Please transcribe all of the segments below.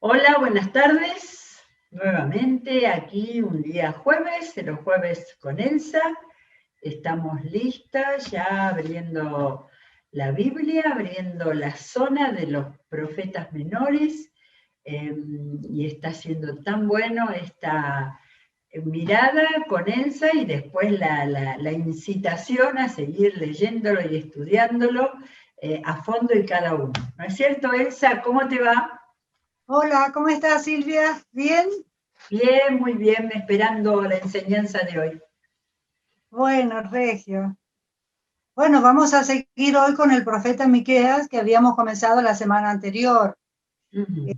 Hola, buenas tardes. Nuevamente aquí un día jueves, los jueves con Elsa. Estamos listas ya abriendo la Biblia, abriendo la zona de los profetas menores. Y está siendo tan bueno esta mirada con Elsa y después la incitación a seguir leyéndolo y estudiándolo a fondo y cada uno. ¿No es cierto, Elsa? ¿Cómo te va? Hola, ¿cómo estás, Silvia? ¿Bien? Bien, muy bien, esperando la enseñanza de hoy. Bueno, Regio. Bueno, vamos a seguir hoy con el profeta Miqueas que habíamos comenzado la semana anterior. Ujú.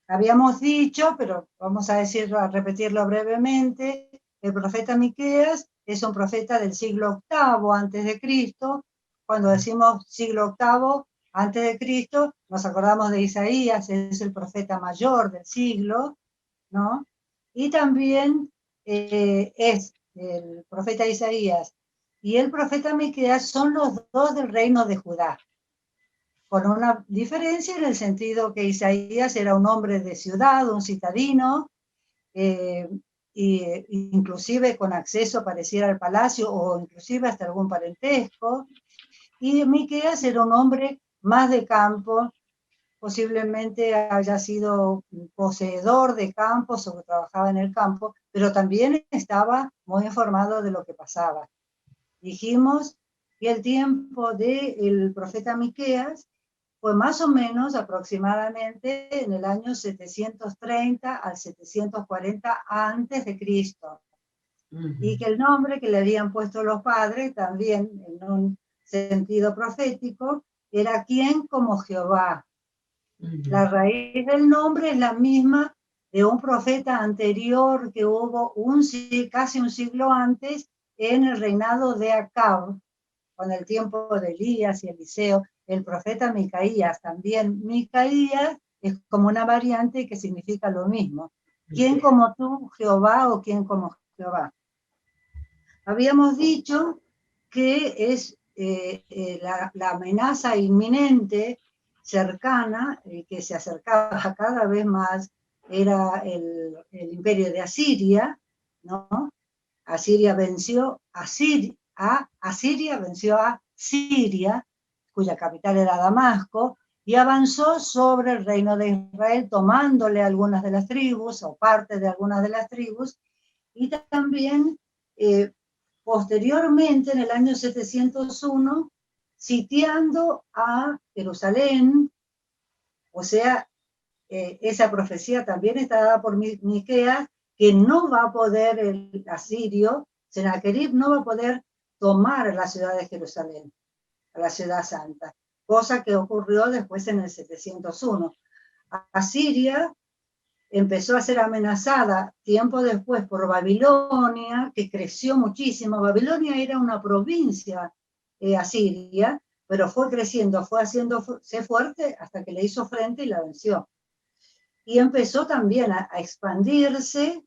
Habíamos dicho, pero vamos a decirlo, a repetirlo brevemente, el profeta Miqueas es un profeta del siglo octavo antes de Cristo. Cuando decimos siglo octavo antes de Cristo, nos acordamos de Isaías, es el profeta mayor del siglo, ¿no? Y también es el profeta Isaías y el profeta Miqueas son los dos del reino de Judá, con una diferencia en el sentido que Isaías era un hombre de ciudad, un citadino, eh, inclusive con acceso pareciera al palacio o inclusive hasta algún parentesco, y Miqueas era un hombre más de campo, posiblemente haya sido poseedor de campos o que trabajaba en el campo, pero también estaba muy informado de lo que pasaba. Dijimos que el tiempo del profeta Miqueas fue más o menos aproximadamente en el año 730 al 740 antes de Cristo, y que el nombre que le habían puesto los padres, también en un sentido profético, era quien como Jehová. La raíz del nombre es la misma de un profeta anterior que hubo casi un siglo antes en el reinado de Acab, con el tiempo de Elías y Eliseo, el profeta Micaías. También Micaías es como una variante que significa lo mismo. ¿Quién como tú, Jehová, o quién como Jehová? Habíamos dicho que es la amenaza inminente, cercana, que se acercaba cada vez más, era el imperio de Asiria, ¿no? Asiria venció Asiria venció a Siria, cuya capital era Damasco, y avanzó sobre el reino de Israel, tomándole algunas de las tribus o parte de algunas de las tribus, y también posteriormente, en el año 701, sitiando a Jerusalén. O sea, esa profecía también está dada por Miqueas, que no va a poder el asirio, Sennacherib no va a poder tomar la ciudad de Jerusalén, a la ciudad santa, cosa que ocurrió después en el 701. Asiria empezó a ser amenazada tiempo después por Babilonia, que creció muchísimo. Babilonia era una provincia asiria, pero fue creciendo, fue haciéndose fuerte hasta que le hizo frente y la venció. Y empezó también a expandirse,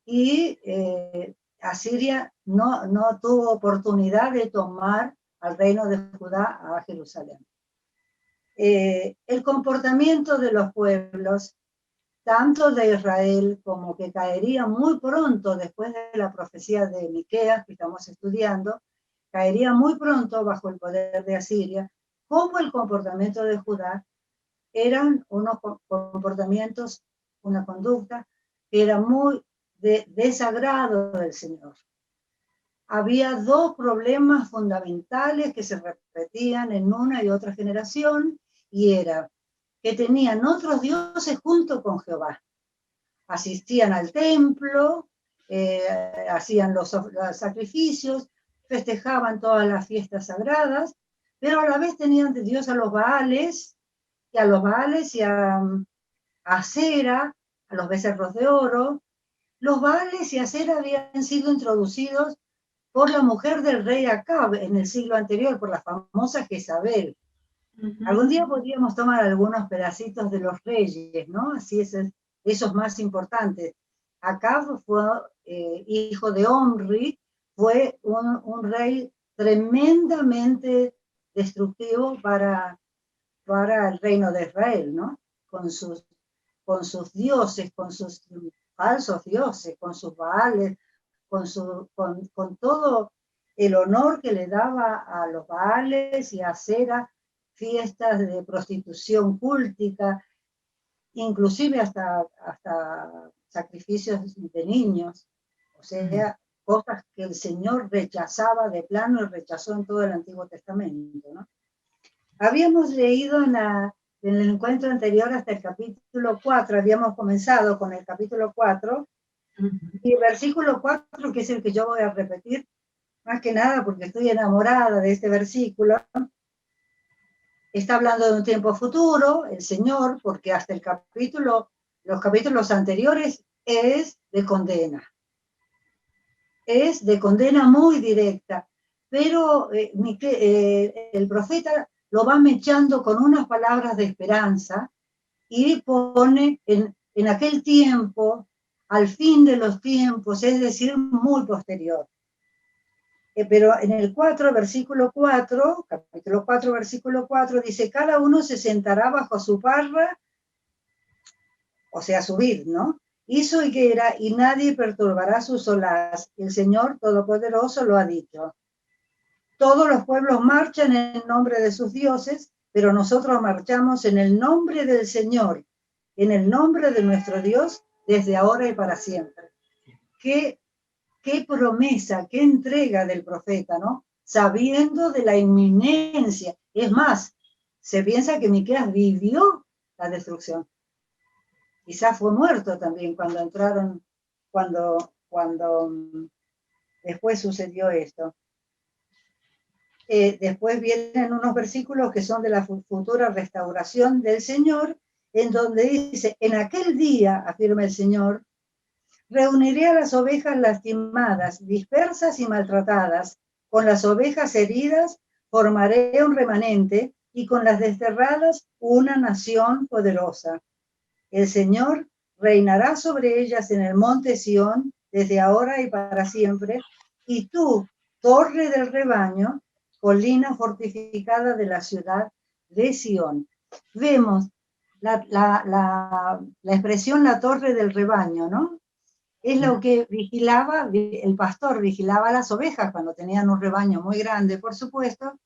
y Asiria no tuvo oportunidad de tomar al reino de Judá, a Jerusalén. El comportamiento de los pueblos, tanto de Israel, como que caería muy pronto después de la profecía de Miqueas que estamos estudiando, caería muy pronto bajo el poder de Asiria, como el comportamiento de Judá, eran unos comportamientos, una conducta que era muy de desagrado del Señor. Había dos problemas fundamentales que se repetían en una y otra generación, y era que tenían otros dioses junto con Jehová. Asistían al templo, hacían los sacrificios, festejaban todas las fiestas sagradas, pero a la vez tenían de Dios a los Baales, y a Acera, a los becerros de oro. Los Baales y Acera habían sido introducidos por la mujer del rey Acab en el siglo anterior, por la famosa Jezabel. Algún día podríamos tomar algunos pedacitos de los reyes, ¿no? Así es, esos más importantes. Acab fue hijo de Omri, fue un rey tremendamente destructivo para el reino de Israel, ¿no? Con sus con sus dioses, con sus falsos dioses, con sus baales, con todo el honor que le daba a los baales y a Acera, fiestas de prostitución cúltica, inclusive hasta sacrificios de niños, o sea, cosas que el Señor rechazaba de plano y rechazó en todo el Antiguo Testamento, ¿no? Habíamos leído en el encuentro anterior hasta el capítulo 4, habíamos comenzado con el capítulo 4, y el versículo 4, que es el que yo voy a repetir, más que nada porque estoy enamorada de este versículo, está hablando de un tiempo futuro, el Señor, porque hasta los capítulos anteriores es de condena. Es de condena muy directa, pero el profeta lo va mechando con unas palabras de esperanza y pone en aquel tiempo, al fin de los tiempos, es decir, muy posterior. Pero en el 4, versículo 4, capítulo 4, versículo 4, dice, cada uno se sentará bajo su parra, o sea, su vid, ¿no? Y su higuera, y nadie perturbará su solaz. El Señor Todopoderoso lo ha dicho. Todos los pueblos marchan en nombre de sus dioses, pero nosotros marchamos en el nombre del Señor, en el nombre de nuestro Dios, desde ahora y para siempre. Qué promesa, qué entrega del profeta, ¿no? Sabiendo de la inminencia. Es más, se piensa que Miqueas vivió la destrucción. Quizás fue muerto también cuando entraron, cuando después sucedió esto. Después vienen unos versículos que son de la futura restauración del Señor, en donde dice, en aquel día, afirma el Señor, reuniré a las ovejas lastimadas, dispersas y maltratadas, con las ovejas heridas formaré un remanente, y con las desterradas una nación poderosa. El Señor reinará sobre ellas en el monte Sión, desde ahora y para siempre, y tú, torre del rebaño, colina fortificada de la ciudad de Sión. Vemos la expresión la torre del rebaño, ¿no? Es lo que vigilaba, el pastor vigilaba las ovejas cuando tenían un rebaño muy grande, por supuesto,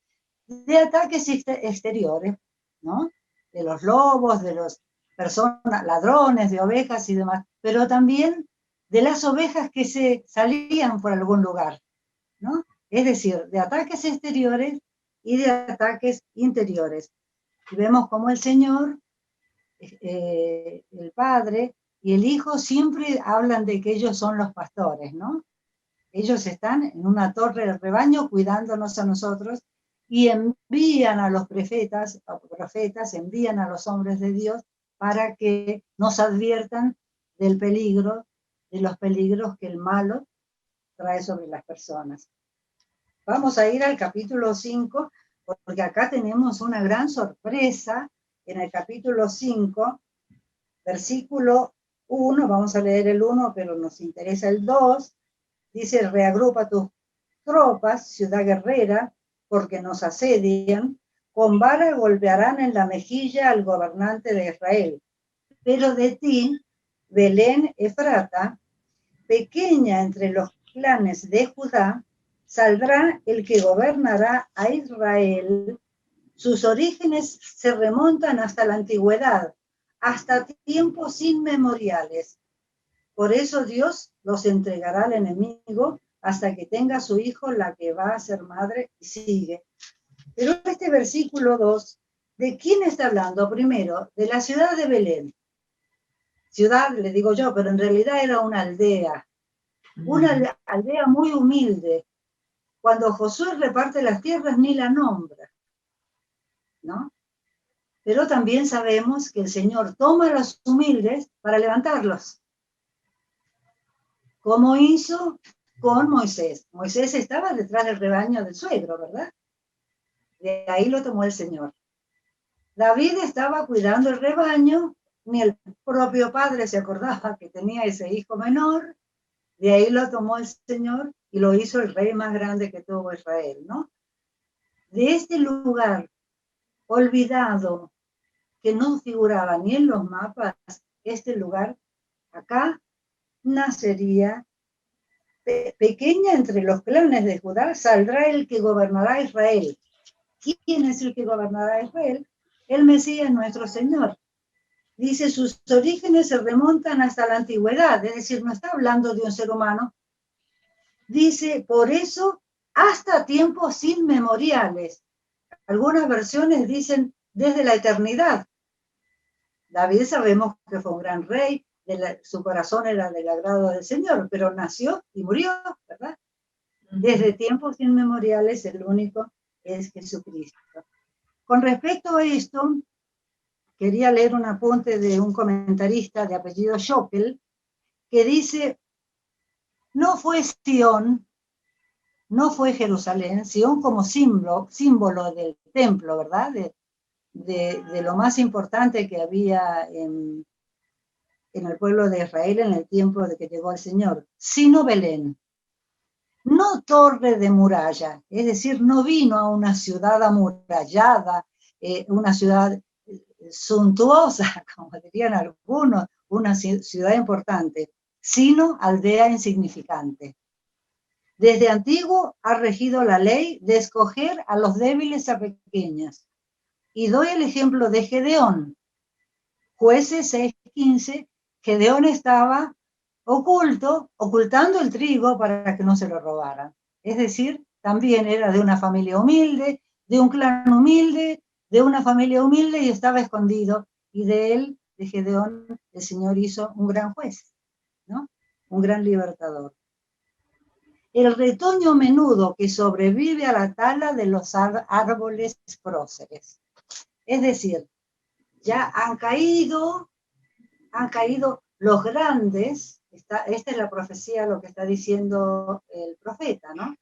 de ataques exteriores, ¿no? De los lobos, de los personas, ladrones de ovejas y demás, pero también de las ovejas que se salían por algún lugar, ¿no? Es decir, de ataques exteriores y de ataques interiores. Y vemos cómo el Señor, el Padre y el Hijo siempre hablan de que ellos son los pastores, ¿no? Ellos están en una torre del rebaño cuidándonos a nosotros y envían a los profetas, envían a los hombres de Dios para que nos adviertan del peligro, de los peligros que el malo trae sobre las personas. Vamos a ir al capítulo 5, porque acá tenemos una gran sorpresa. En el capítulo 5, versículo 1, vamos a leer el 1, pero nos interesa el 2, dice, reagrupa tus tropas, ciudad guerrera, porque nos asedian, con vara golpearán en la mejilla al gobernante de Israel. Pero de ti, Belén Efrata, pequeña entre los clanes de Judá, saldrá el que gobernará a Israel. Sus orígenes se remontan hasta la antigüedad, hasta tiempos inmemoriales. Por eso Dios los entregará al enemigo hasta que tenga su hijo, la que va a ser madre, y sigue. Pero este versículo 2, ¿de quién está hablando? Primero, de la ciudad de Belén. Ciudad, le digo yo, pero en realidad era una aldea muy humilde. Cuando Josué reparte las tierras ni la nombra, ¿no? Pero también sabemos que el Señor toma a los humildes para levantarlos. ¿Cómo hizo con Moisés? Moisés estaba detrás del rebaño del suegro, ¿verdad? De ahí lo tomó el Señor. David estaba cuidando el rebaño, ni el propio padre se acordaba que tenía ese hijo menor, de ahí lo tomó el Señor y lo hizo el rey más grande que tuvo Israel, ¿no? De este lugar olvidado, que no figuraba ni en los mapas, este lugar, acá nacería, pequeña entre los clanes de Judá, saldrá el que gobernará Israel. ¿Quién es el que gobernará Israel? El Mesías, nuestro Señor. Dice, sus orígenes se remontan hasta la antigüedad, es decir, no está hablando de un ser humano. Dice, por eso, hasta tiempos inmemoriales. Algunas versiones dicen, desde la eternidad. David sabemos que fue un gran rey, su corazón era del agrado del Señor, pero nació y murió, ¿verdad? Desde tiempos inmemoriales el único es Jesucristo. Con respecto a esto, quería leer un apunte de un comentarista de apellido Schopel, que dice, no fue Sion, no fue Jerusalén, Sion como símbolo del templo, ¿verdad? De lo más importante que había en el pueblo de Israel en el tiempo de que llegó el Señor, sino Belén. No torre de muralla, es decir, no vino a una ciudad amurallada, una ciudad suntuosa, como dirían algunos, una ciudad importante, sino aldea insignificante. Desde antiguo ha regido la ley de escoger a los débiles a pequeñas. Y doy el ejemplo de Gedeón. Jueces 6:15, Gedeón estaba ocultando el trigo para que no se lo robaran. Es decir, también era de una familia humilde, de un clan humilde, de una familia humilde y estaba escondido. Y de él, de Gedeón, el Señor hizo un gran juez, ¿no? Un gran libertador. El retoño menudo que sobrevive a la tala de los árboles próceres. Es decir, ya han caído los grandes, esta es la profecía, lo que está diciendo el profeta, ¿no?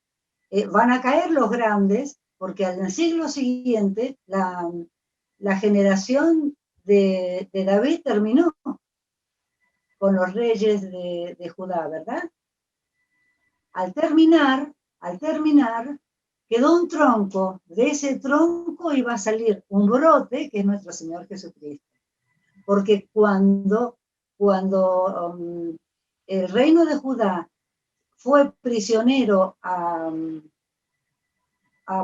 Van a caer los grandes, porque en el siglo siguiente la generación de David terminó con los reyes de Judá, ¿verdad? Al terminar, quedó un tronco, de ese tronco iba a salir un brote, que es nuestro Señor Jesucristo. Porque cuando el reino de Judá fue prisionero a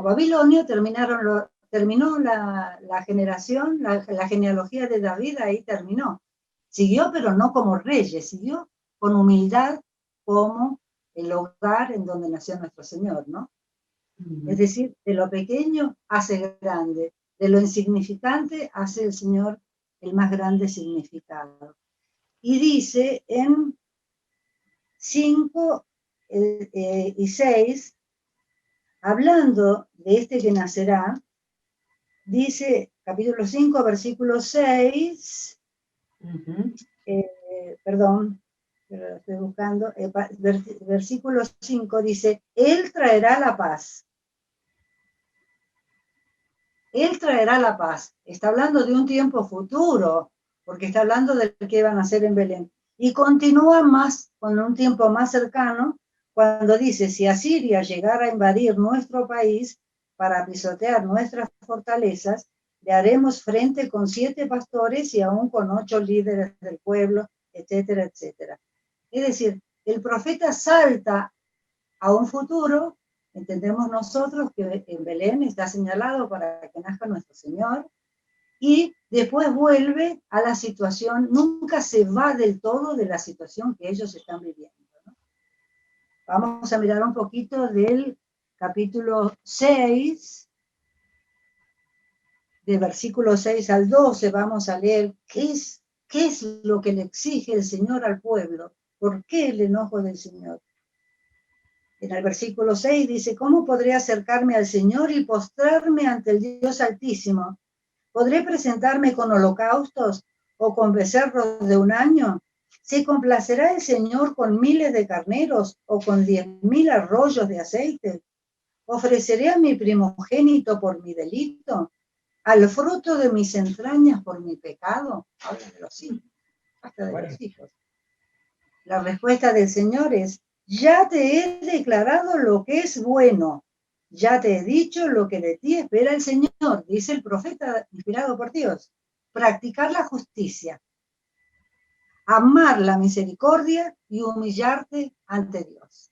Babilonia, terminó la generación, la genealogía de David ahí terminó. Siguió, pero no como reyes, siguió con humildad como el hogar en donde nació nuestro Señor, ¿no? Es decir, de lo pequeño hace grande, de lo insignificante hace el Señor el más grande significado. Y dice en 5 y 6, hablando de este que nacerá, dice, capítulo 5, versículo 6, perdón, pero estoy buscando, versículo 5 dice, Él traerá la paz. Él traerá la paz. Está hablando de un tiempo futuro, porque está hablando del que iban a nacer en Belén. Y continúa más, con un tiempo más cercano, cuando dice, si Asiria llegara a invadir nuestro país para pisotear nuestras fortalezas, le haremos frente con 7 pastores y aún con 8 líderes del pueblo, etcétera, etcétera. Es decir, el profeta salta a un futuro. Entendemos nosotros que en Belén está señalado para que nazca nuestro Señor, y después vuelve a la situación, nunca se va del todo de la situación que ellos están viviendo, ¿no? Vamos a mirar un poquito del capítulo 6, de versículo 6 al 12, vamos a leer qué es lo que le exige el Señor al pueblo, por qué el enojo del Señor. En el versículo 6 dice, ¿cómo podré acercarme al Señor y postrarme ante el Dios Altísimo? ¿Podré presentarme con holocaustos o con becerros de un año? ¿Se complacerá el Señor con miles de carneros o con 10,000 arroyos de aceite? ¿Ofreceré a mi primogénito por mi delito? ¿Al fruto de mis entrañas por mi pecado? Habla de los hijos, hasta de los hijos. La respuesta del Señor es, ya te he declarado lo que es bueno, ya te he dicho lo que de ti espera el Señor, dice el profeta inspirado por Dios, practicar la justicia, amar la misericordia y humillarte ante Dios.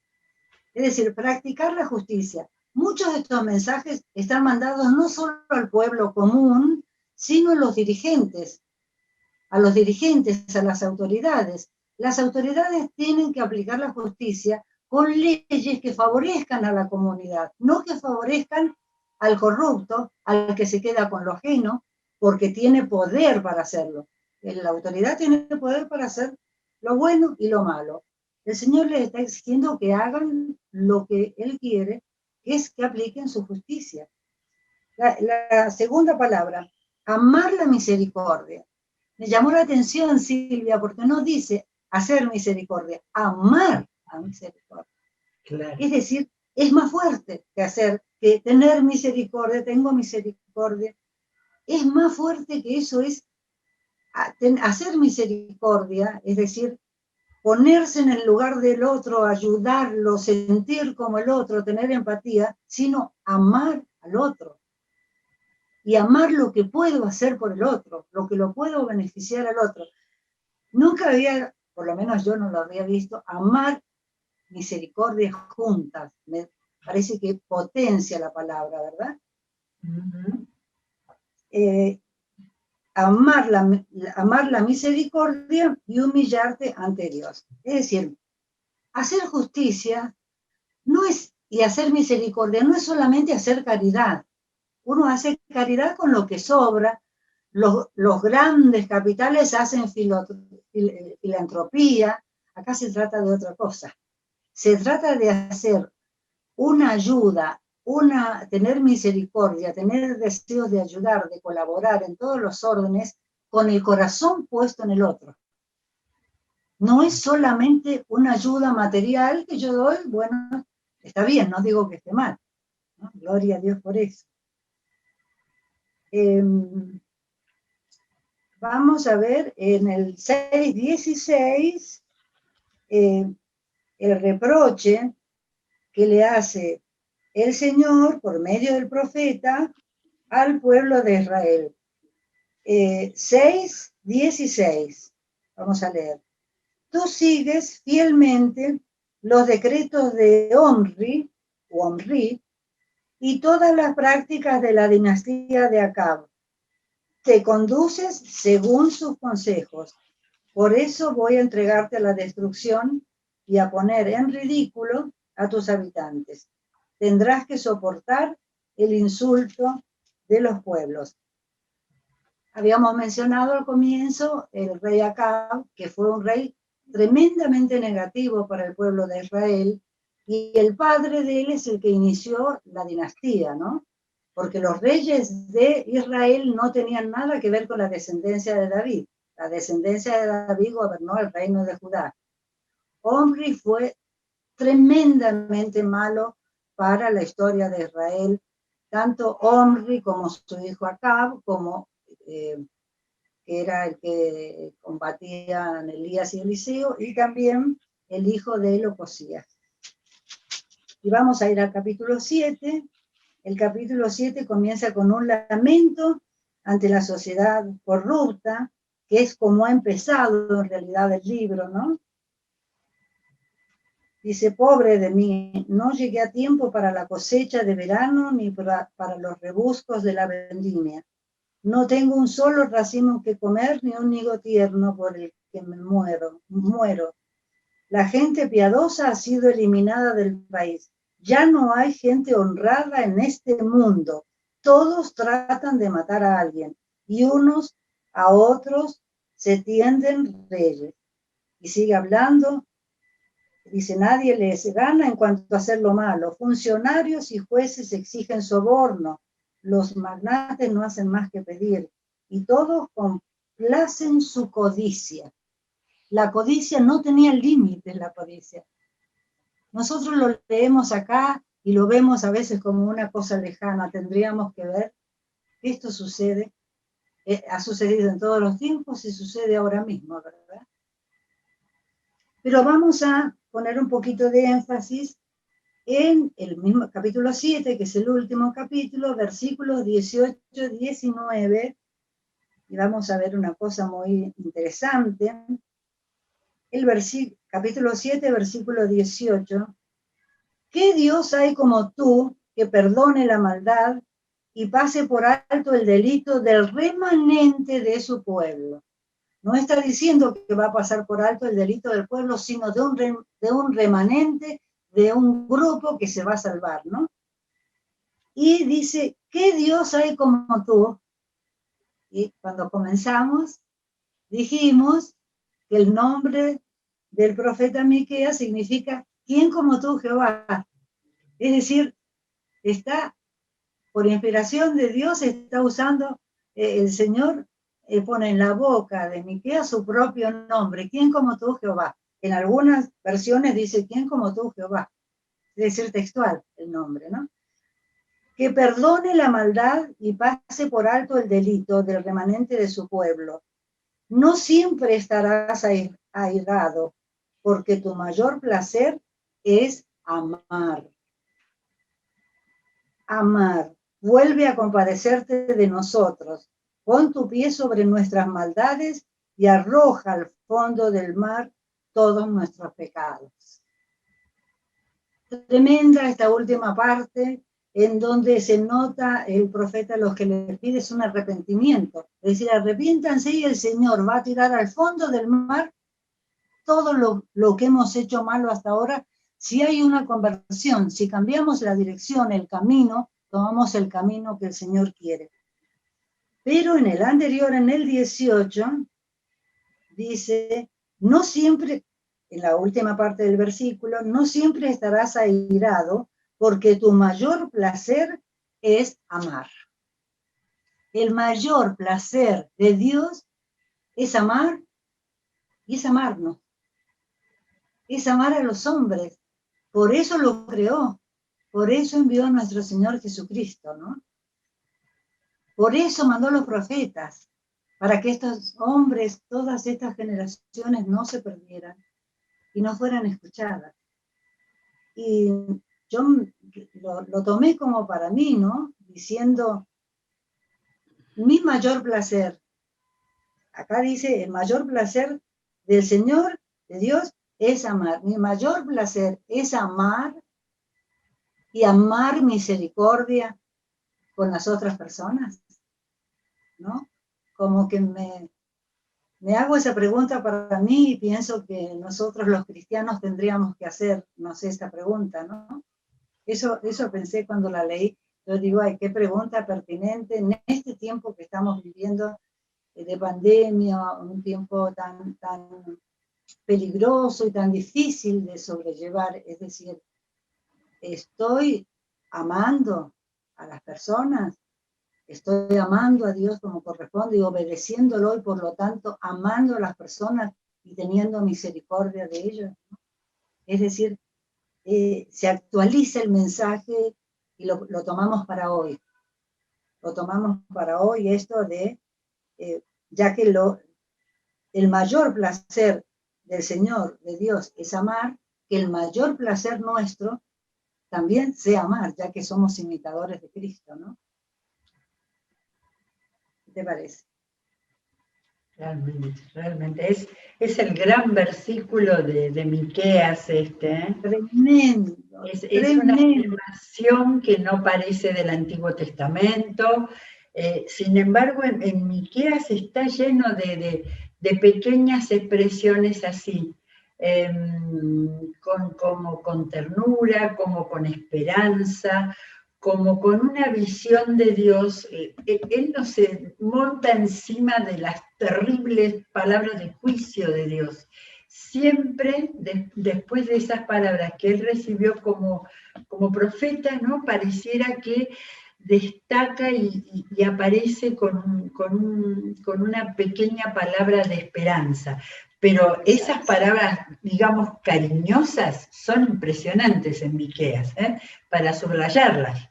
Es decir, practicar la justicia. Muchos de estos mensajes están mandados no solo al pueblo común, sino a los dirigentes, a las autoridades. Las autoridades tienen que aplicar la justicia con leyes que favorezcan a la comunidad, no que favorezcan al corrupto, al que se queda con lo ajeno, porque tiene poder para hacerlo. La autoridad tiene poder para hacer lo bueno y lo malo. El Señor les está exigiendo que hagan lo que Él quiere, que es que apliquen su justicia. La segunda palabra, amar la misericordia. Me llamó la atención, Silvia, porque no dice hacer misericordia, amar la misericordia. Claro. Es decir, es más fuerte que tener misericordia, tengo misericordia. Es más fuerte que eso, es hacer misericordia, es decir, ponerse en el lugar del otro, ayudarlo, sentir como el otro, tener empatía, sino amar al otro. Y amar lo que puedo hacer por el otro, lo que lo puedo beneficiar al otro. Nunca había, por lo menos yo no lo había visto, amar misericordia juntas. Me parece que potencia la palabra, ¿verdad? Uh-huh. Amar la misericordia y humillarte ante Dios. Es decir, hacer justicia no es, y hacer misericordia no es solamente hacer caridad. Uno hace caridad con lo que sobra. Los grandes capitales hacen filantropía. Acá se trata de otra cosa. Se trata de hacer una ayuda, tener misericordia, tener deseos de ayudar, de colaborar en todos los órdenes, con el corazón puesto en el otro. No es solamente una ayuda material que yo doy, bueno, está bien, no digo que esté mal, ¿no? Gloria a Dios por eso. Vamos a ver en el 6:16 el reproche que le hace el Señor por medio del profeta al pueblo de Israel. 6:16. Vamos a leer. Tú sigues fielmente los decretos de Omri y todas las prácticas de la dinastía de Acab. Te conduces según sus consejos. Por eso voy a entregarte a la destrucción y a poner en ridículo a tus habitantes. Tendrás que soportar el insulto de los pueblos. Habíamos mencionado al comienzo el rey Acab, que fue un rey tremendamente negativo para el pueblo de Israel, y el padre de él es el que inició la dinastía, ¿no? Porque los reyes de Israel no tenían nada que ver con la descendencia de David. La descendencia de David gobernó el reino de Judá. Omri fue tremendamente malo para la historia de Israel, tanto Omri como su hijo Acab, como que era el que combatía en Elías y Eliseo, y también el hijo de él, Ocosías. Y vamos a ir al capítulo 7. El capítulo 7 comienza con un lamento ante la sociedad corrupta, que es como ha empezado en realidad el libro, ¿no? Dice, pobre de mí, no llegué a tiempo para la cosecha de verano ni para los rebuscos de la vendimia. No tengo un solo racimo que comer ni un higo tierno por el que me muero. La gente piadosa ha sido eliminada del país. Ya no hay gente honrada en este mundo. Todos tratan de matar a alguien y unos a otros se tienden reyes. Y sigue hablando. Dice, nadie les gana en cuanto a hacer lo malo. Funcionarios y jueces exigen soborno. Los magnates no hacen más que pedir. Y todos complacen su codicia. La codicia no tenía límites, la codicia. Nosotros lo leemos acá y lo vemos a veces como una cosa lejana. Tendríamos que ver que esto sucede, ha sucedido en todos los tiempos y sucede ahora mismo, ¿verdad? Pero vamos a poner un poquito de énfasis en el mismo capítulo 7, que es el último capítulo, versículos 18-19, y vamos a ver una cosa muy interesante. capítulo 7, versículo 18. ¿Qué Dios hay como tú que perdone la maldad y pase por alto el delito del remanente de su pueblo? No está diciendo que va a pasar por alto el delito del pueblo, sino de un remanente, de un grupo que se va a salvar, ¿no? Y dice, ¿qué Dios hay como tú? Y cuando comenzamos, dijimos que el nombre del profeta Miqueas significa, ¿quién como tú, Jehová? Es decir, está, por inspiración de Dios, está usando, el Señor pone en la boca de Miqueas su propio nombre, ¿quién como tú, Jehová? En algunas versiones dice, ¿quién como tú, Jehová? Es decir, textual el nombre, ¿no? Que perdone la maldad y pase por alto el delito del remanente de su pueblo. No siempre estarás airado, porque tu mayor placer es amar. Amar. Vuelve a compadecerte de nosotros. Pon tu pie sobre nuestras maldades y arroja al fondo del mar todos nuestros pecados. Tremenda esta última parte, en donde se nota el profeta lo que le pide es un arrepentimiento. Es decir, arrepiéntanse y el Señor va a tirar al fondo del mar todo lo que hemos hecho malo hasta ahora. Si hay una conversión, si cambiamos la dirección, el camino, tomamos el camino que el Señor quiere. Pero en el anterior, en el 18, dice, no siempre, en la última parte del versículo, no siempre estarás airado, porque tu mayor placer es amar. El mayor placer de Dios es amar y es amarnos. Es amar a los hombres. Por eso lo creó. Por eso envió a nuestro Señor Jesucristo, ¿no? Por eso mandó a los profetas, para que estos hombres, todas estas generaciones no se perdieran y no fueran escuchadas. Y yo lo tomé como para mí, ¿no? Diciendo, mi mayor placer, acá dice, el mayor placer del Señor, de Dios, es amar. Mi mayor placer es amar y amar misericordia con las otras personas, ¿no? Como que me hago esa pregunta para mí y pienso que nosotros los cristianos tendríamos que hacernos esta pregunta, ¿no? Eso pensé cuando la leí. Yo digo, ay, qué pregunta pertinente en este tiempo que estamos viviendo de pandemia, un tiempo tan peligroso y tan difícil de sobrellevar. Es decir, estoy amando a las personas, estoy amando a Dios como corresponde y obedeciéndolo y por lo tanto amando a las personas y teniendo misericordia de ellos, ¿no? Es decir, se actualiza el mensaje y lo tomamos para hoy. Lo tomamos para hoy esto de, ya que el mayor placer del Señor, de Dios, es amar, que el mayor placer nuestro también sea amar, ya que somos imitadores de Cristo, ¿no? ¿Qué te parece? Realmente es el gran versículo de Miqueas este, ¿eh? Tremendo. Es una afirmación que no parece del Antiguo Testamento. Sin embargo, en Miqueas está lleno de pequeñas expresiones así, como con ternura, como con esperanza, como con una visión de Dios. Él no se monta encima de las terribles palabras de juicio de Dios. Siempre después de esas palabras que él recibió como profeta, ¿no? Pareciera que destaca y aparece con una pequeña palabra de esperanza. Pero esas palabras, digamos, cariñosas, son impresionantes en Miqueas, para subrayarlas.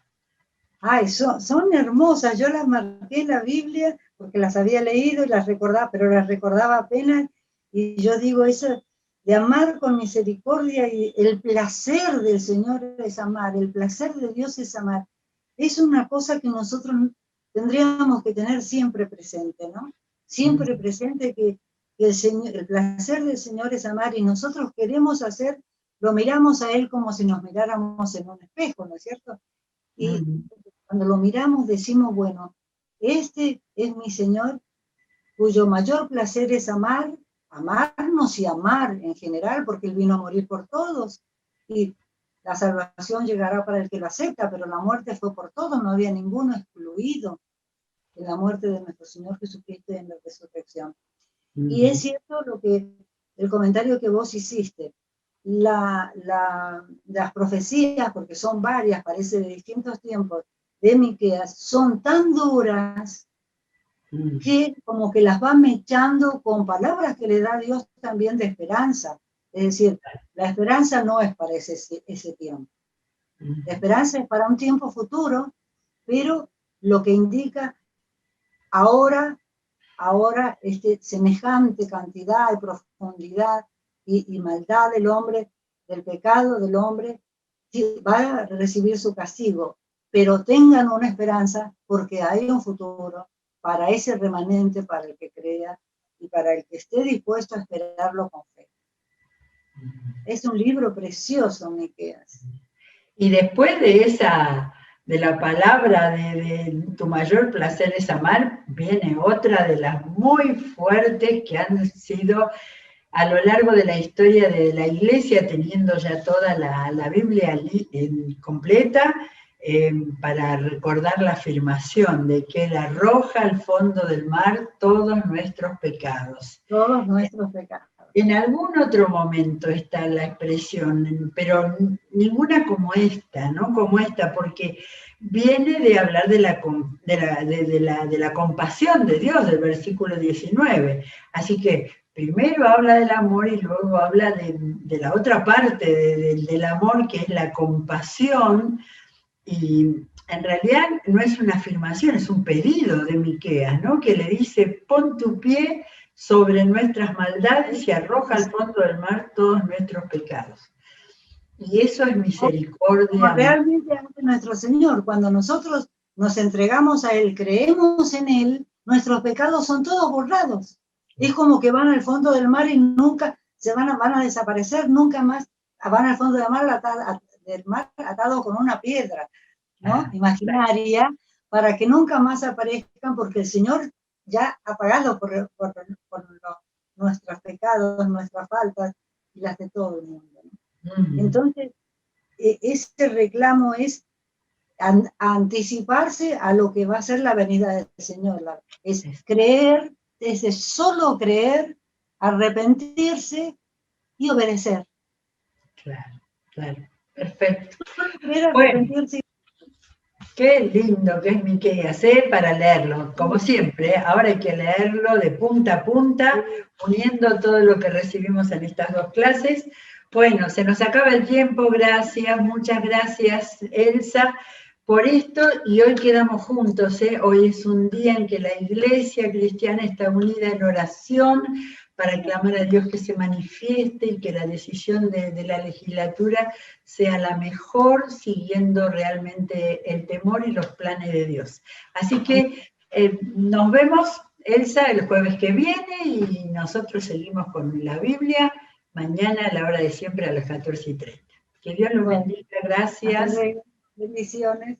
Ay, son hermosas. Yo las marqué en la Biblia porque las había leído y las recordaba, pero las recordaba apenas. Y yo digo, eso de amar con misericordia y el placer del Señor es amar, el placer de Dios es amar. Es una cosa que nosotros tendríamos que tener siempre presente, ¿no? Siempre presente que que el placer del Señor es amar y nosotros queremos hacer, lo miramos a Él como si nos miráramos en un espejo, ¿no es cierto? Y cuando lo miramos decimos, bueno, este es mi Señor, cuyo mayor placer es amar, amarnos y amar en general, porque Él vino a morir por todos. Y la salvación llegará para el que lo acepta, pero la muerte fue por todos, no había ninguno excluido en la muerte de nuestro Señor Jesucristo y en la resurrección. Y es cierto el comentario que vos hiciste, las profecías, porque son varias, parece de distintos tiempos, de Miqueas, son tan duras que como que las va mechando con palabras que le da Dios también de esperanza. Es decir, la esperanza no es para ese tiempo. La esperanza es para un tiempo futuro, pero lo que indica ahora semejante cantidad y profundidad y maldad del hombre, del pecado del hombre, va a recibir su castigo, pero tengan una esperanza porque hay un futuro para ese remanente, para el que crea y para el que esté dispuesto a esperarlo con fe. Es un libro precioso, Miqueas. Y después de la palabra de tu mayor placer es amar, viene otra de las muy fuertes que han sido a lo largo de la historia de la Iglesia, teniendo ya toda la Biblia completa, para recordar la afirmación de que Él arroja al fondo del mar todos nuestros pecados. Todos nuestros pecados. En algún otro momento está la expresión, pero ninguna como esta, ¿no? Como esta, porque viene de hablar de la compasión de Dios, del versículo 19. Así que primero habla del amor y luego habla de la otra parte del amor, que es la compasión. Y en realidad no es una afirmación, es un pedido de Miqueas, ¿no? Que le dice, pon tu pie sobre nuestras maldades y arroja al fondo del mar todos nuestros pecados. Y eso es misericordia. Como realmente hace nuestro Señor, cuando nosotros nos entregamos a Él, creemos en Él, nuestros pecados son todos borrados. Es como que van al fondo del mar y nunca van a desaparecer, nunca más van al fondo del mar atado con una piedra, ¿no? Imaginaria, para que nunca más aparezcan, porque el Señor ya ha pagado por nuestros pecados, nuestras faltas y las de todo el mundo, ¿no? Entonces, ese reclamo es anticiparse a lo que va a ser la venida del Señor. Es creer, es solo creer, arrepentirse y obedecer. Claro, perfecto. Creer, arrepentirse. Qué lindo que es Miqueas, para leerlo, como siempre. Ahora hay que leerlo de punta a punta, uniendo todo lo que recibimos en estas dos clases. Bueno, se nos acaba el tiempo, muchas gracias, Elsa, por esto, y hoy quedamos juntos, Hoy es un día en que la Iglesia cristiana está unida en oración para clamar a Dios que se manifieste y que la decisión de la legislatura sea la mejor, siguiendo realmente el temor y los planes de Dios. Así que nos vemos, Elsa, el jueves que viene, y nosotros seguimos con la Biblia mañana a la hora de siempre a las 14:30. Que Dios los bendiga, gracias. Bendiciones.